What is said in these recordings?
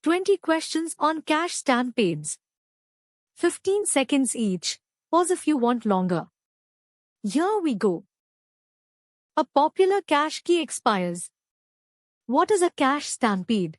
20 questions on cash stampedes. 15 seconds each. Pause if you want longer. Here we go. A popular cash key expires. What is a cash stampede?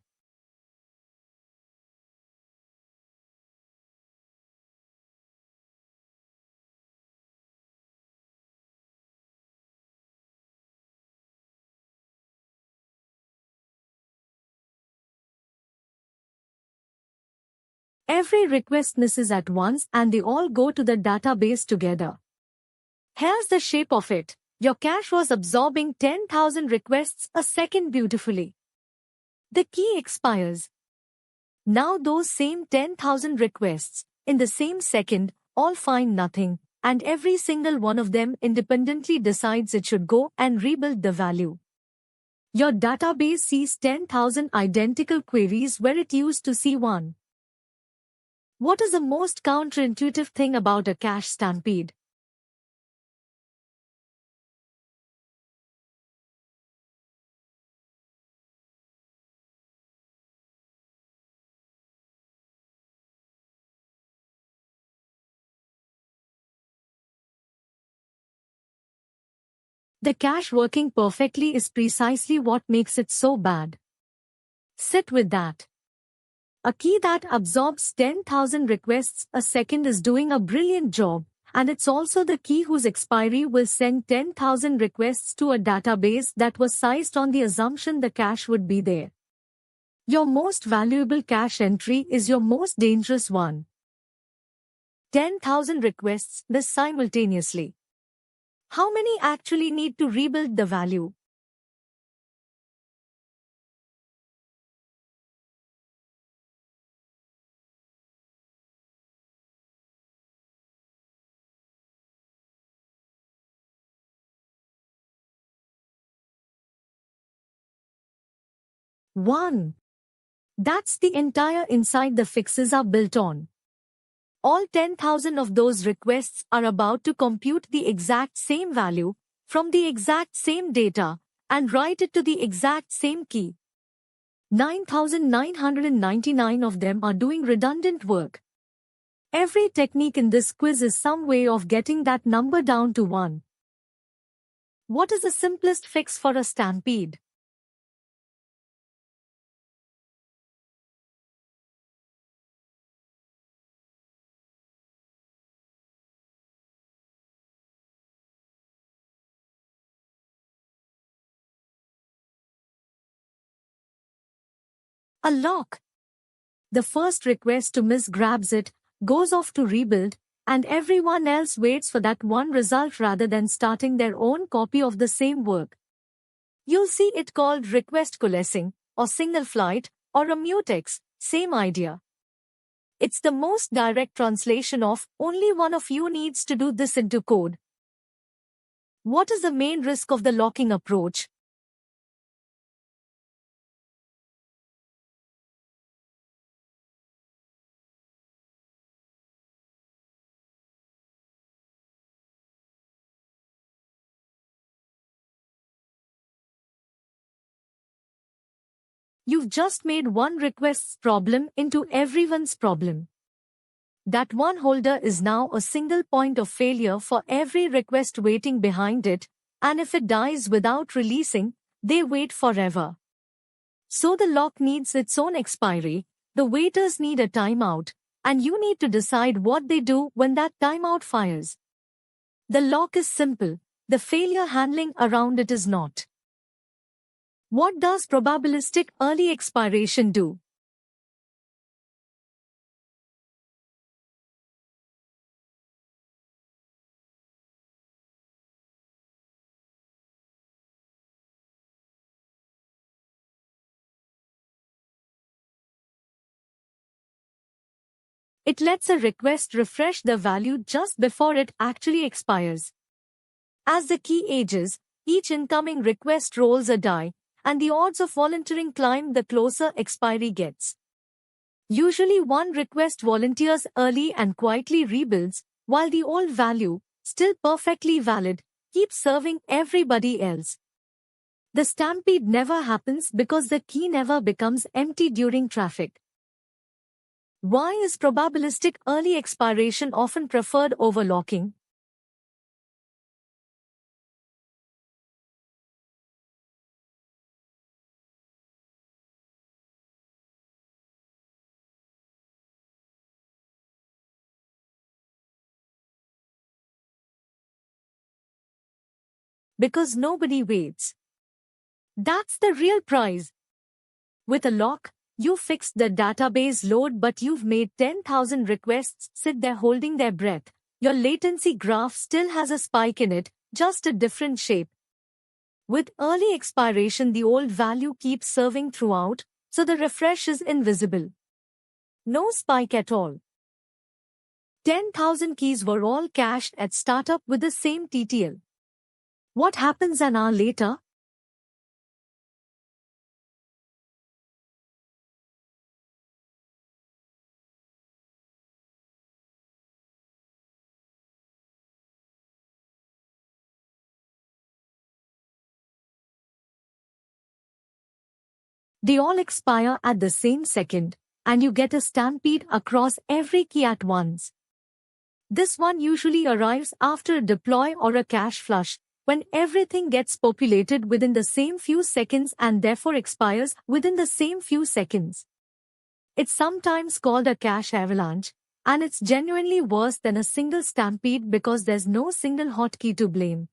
Every request misses at once and they all go to the database together. Here's the shape of it. Your cache was absorbing 10,000 requests a second beautifully. The key expires. Now those same 10,000 requests, in the same second, all find nothing, and every single one of them independently decides it should go and rebuild the value. Your database sees 10,000 identical queries where it used to see one. What is the most counterintuitive thing about a cache stampede? The cache working perfectly is precisely what makes it so bad. Sit with that. A key that absorbs 10,000 requests a second is doing a brilliant job, and it's also the key whose expiry will send 10,000 requests to a database that was sized on the assumption the cache would be there. Your most valuable cache entry is your most dangerous one. 10,000 requests miss simultaneously. How many actually need to rebuild the value? One. That's the entire insight the fixes are built on. All 10,000 of those requests are about to compute the exact same value, from the exact same data, and write it to the exact same key. 9,999 of them are doing redundant work. Every technique in this quiz is some way of getting that number down to 1. What is the simplest fix for a stampede? A lock. The first request to miss grabs it, goes off to rebuild, and everyone else waits for that one result rather than starting their own copy of the same work. You'll see it called request coalescing, or single flight, or a mutex, same idea. It's the most direct translation of only one of you needs to do this into code. What is the main risk of the locking approach? You've just made one request's problem into everyone's problem. That one holder is now a single point of failure for every request waiting behind it, and if it dies without releasing, they wait forever. So the lock needs its own expiry, the waiters need a timeout, and you need to decide what they do when that timeout fires. The lock is simple, the failure handling around it is not. What does probabilistic early expiration do? It lets a request refresh the value just before it actually expires. As the key ages, each incoming request rolls a die, and the odds of volunteering climb the closer expiry gets. Usually one request volunteers early and quietly rebuilds, while the old value, still perfectly valid, keeps serving everybody else. The stampede never happens because the key never becomes empty during traffic. Why is probabilistic early expiration often preferred over locking? Because nobody waits. That's the real prize. With a lock, you fixed the database load, but you've made 10,000 requests sit there holding their breath. Your latency graph still has a spike in it, just a different shape. With early expiration, the old value keeps serving throughout, so the refresh is invisible. No spike at all. 10,000 keys were all cached at startup with the same TTL. What happens an hour later? They all expire at the same second, and you get a stampede across every key at once. This one usually arrives after a deploy or a cache flush, when everything gets populated within the same few seconds and therefore expires within the same few seconds. It's sometimes called a cache avalanche, and it's genuinely worse than a single stampede because there's no single hotkey to blame.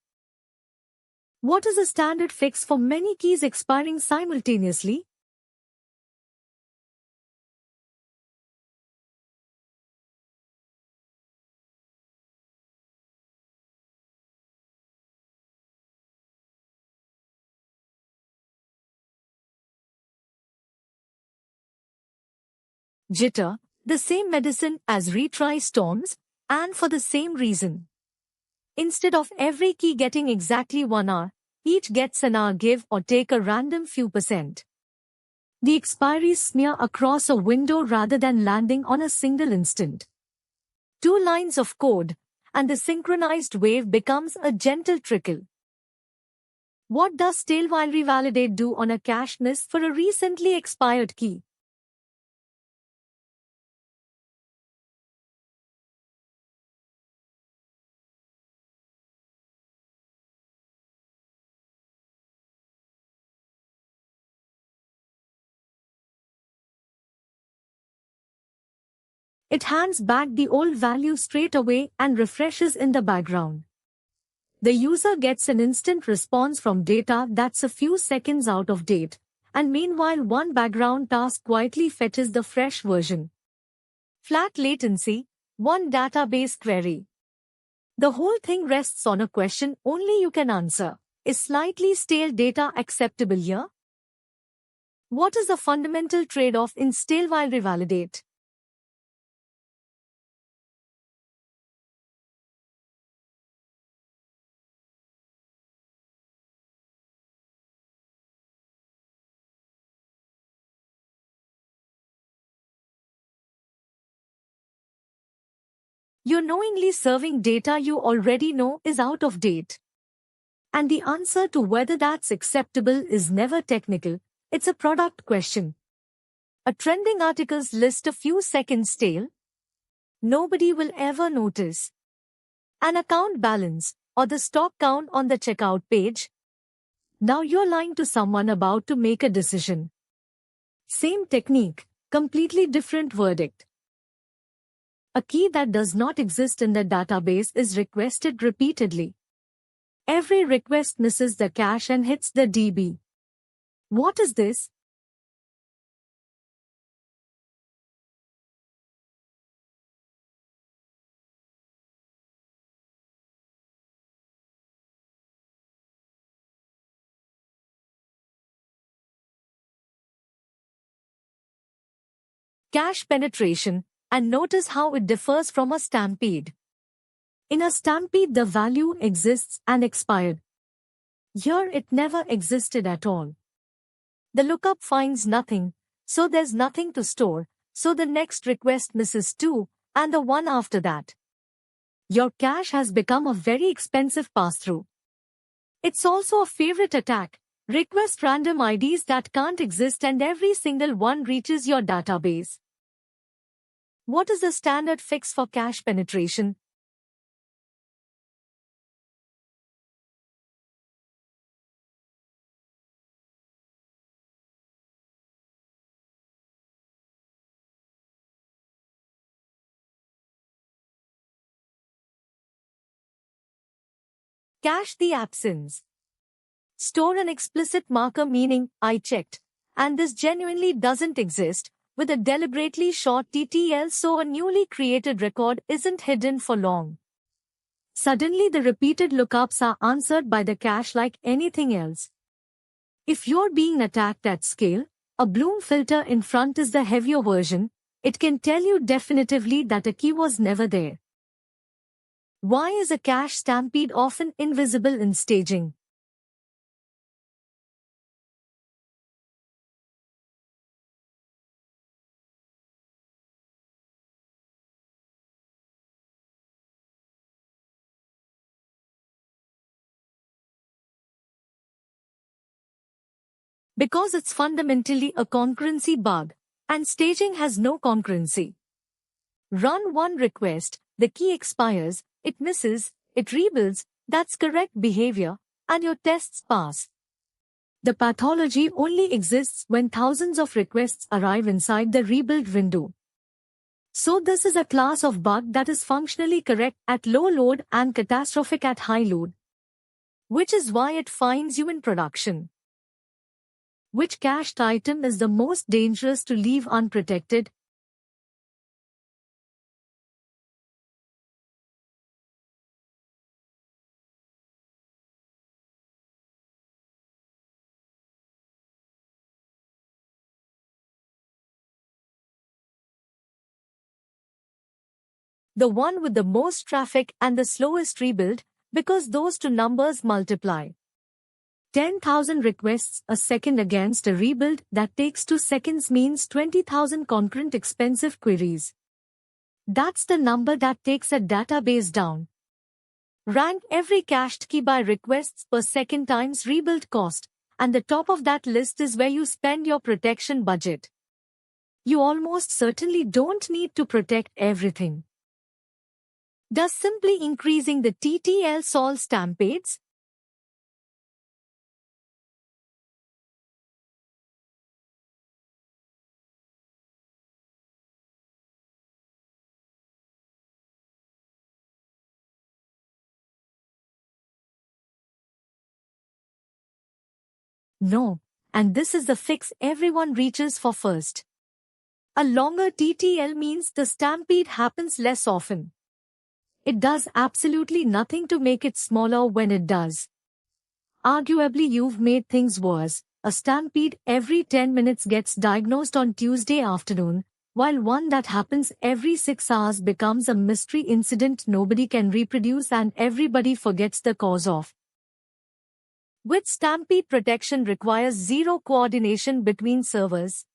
What is a standard fix for many keys expiring simultaneously? Jitter, the same medicine as retry storms, and for the same reason. Instead of every key getting exactly 1 hour, each gets an hour give or take a random few percent. The expiries smear across a window rather than landing on a single instant. 2 lines of code, and the synchronized wave becomes a gentle trickle. What does tail while revalidate do on a cache miss for a recently expired key? It hands back the old value straight away and refreshes in the background. The user gets an instant response from data that's a few seconds out of date, and meanwhile one background task quietly fetches the fresh version. Flat latency, one database query. The whole thing rests on a question only you can answer. Is slightly stale data acceptable here? What is the fundamental trade-off in stale while revalidate? You're knowingly serving data you already know is out of date. And the answer to whether that's acceptable is never technical, it's a product question. A trending article's list a few seconds stale? Nobody will ever notice. An account balance, or the stock count on the checkout page? Now you're lying to someone about to make a decision. Same technique, completely different verdict. A key that does not exist in the database is requested repeatedly. Every request misses the cache and hits the DB. What is this? Cache penetration, and notice how it differs from a stampede. In a stampede, the value exists and expired. Here it never existed at all. The lookup finds nothing, so there's nothing to store, so the next request misses too, and the one after that. Your cache has become a very expensive pass-through. It's also a favorite attack. Request random IDs that can't exist and every single one reaches your database. What is the standard fix for cache penetration? Cache the absence. Store an explicit marker meaning I checked, and this genuinely doesn't exist, with a deliberately short TTL so a newly created record isn't hidden for long. Suddenly the repeated lookups are answered by the cache like anything else. If you're being attacked at scale, a Bloom filter in front is the heavier version. It can tell you definitively that a key was never there. Why is a cache stampede often invisible in staging? Because it's fundamentally a concurrency bug, and staging has no concurrency. Run one request, the key expires, it misses, it rebuilds, that's correct behavior, and your tests pass. The pathology only exists when thousands of requests arrive inside the rebuild window. So this is a class of bug that is functionally correct at low load and catastrophic at high load. Which is why it finds you in production. Which cached item is the most dangerous to leave unprotected? The one with the most traffic and the slowest rebuild, because those two numbers multiply. 10,000 requests a second against a rebuild that takes 2 seconds means 20,000 concurrent expensive queries. That's the number that takes a database down. Rank every cached key by requests per second times rebuild cost, and the top of that list is where you spend your protection budget. You almost certainly don't need to protect everything. Does simply increasing the TTL solve stampades? No, and this is the fix everyone reaches for first. A longer TTL means the stampede happens less often. It does absolutely nothing to make it smaller when it does. Arguably you've made things worse. A stampede every 10 minutes gets diagnosed on Tuesday afternoon, while one that happens every 6 hours becomes a mystery incident nobody can reproduce and everybody forgets the cause of. With stampede protection requires zero coordination between servers.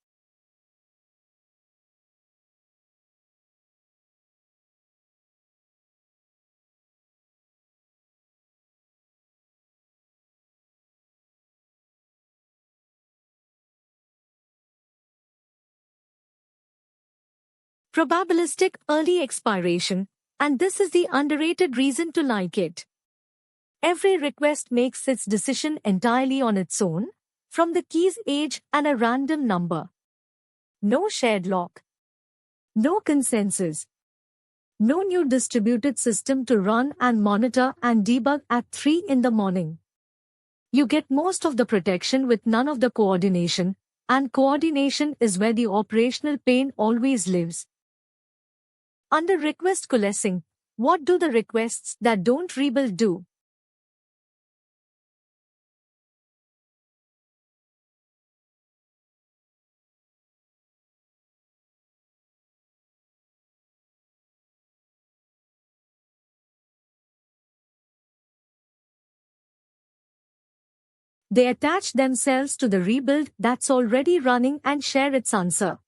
Probabilistic early expiration, and this is the underrated reason to like it. Every request makes its decision entirely on its own, from the key's age and a random number. No shared lock. No consensus. No new distributed system to run and monitor and debug at 3 in the morning. You get most of the protection with none of the coordination, and coordination is where the operational pain always lives. Under request coalescing, what do the requests that don't rebuild do? They attach themselves to the rebuild that's already running and share its answer.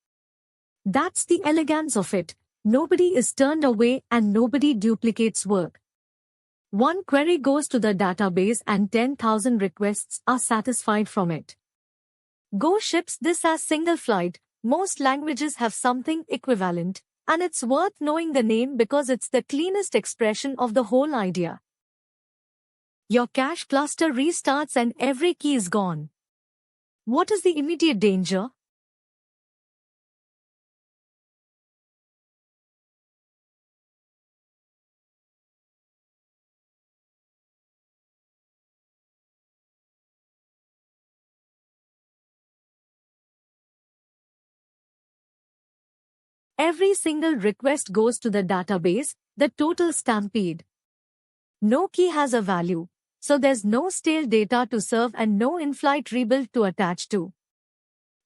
That's the elegance of it. Nobody is turned away and nobody duplicates work. One query goes to the database and 10,000 requests are satisfied from it. Go ships this as single flight. Most languages have something equivalent, And it's worth knowing the name because it's the cleanest expression of the whole idea. Your cache cluster restarts and every key is gone. What is the immediate danger? Every single request goes to the database, the total stampede. No key has a value, so there's no stale data to serve and no in-flight rebuild to attach to.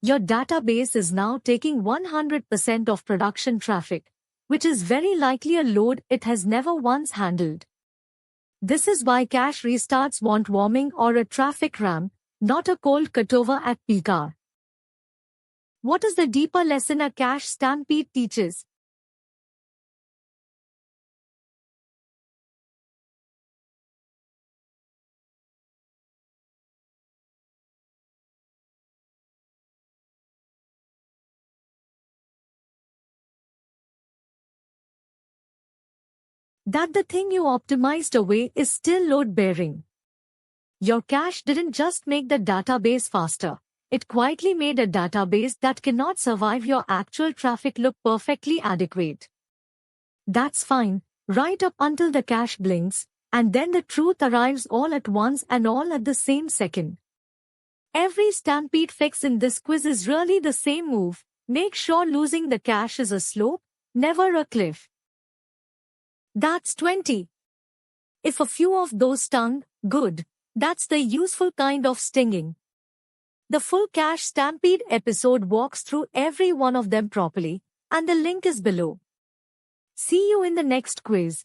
Your database is now taking 100% of production traffic, which is very likely a load it has never once handled. This is why cache restarts want warming or a traffic ramp, not a cold cutover at peak hour. What is the deeper lesson a cache stampede teaches? That the thing you optimized away is still load-bearing. Your cache didn't just make the database faster. It quietly made a database that cannot survive your actual traffic look perfectly adequate. That's fine, right up until the cache blinks, and then the truth arrives all at once and all at the same second. Every stampede fix in this quiz is really the same move. Make sure losing the cache is a slope, never a cliff. That's 20. If a few of those stung, good. That's the useful kind of stinging. The full cache stampede episode walks through every one of them properly, and the link is below. See you in the next quiz.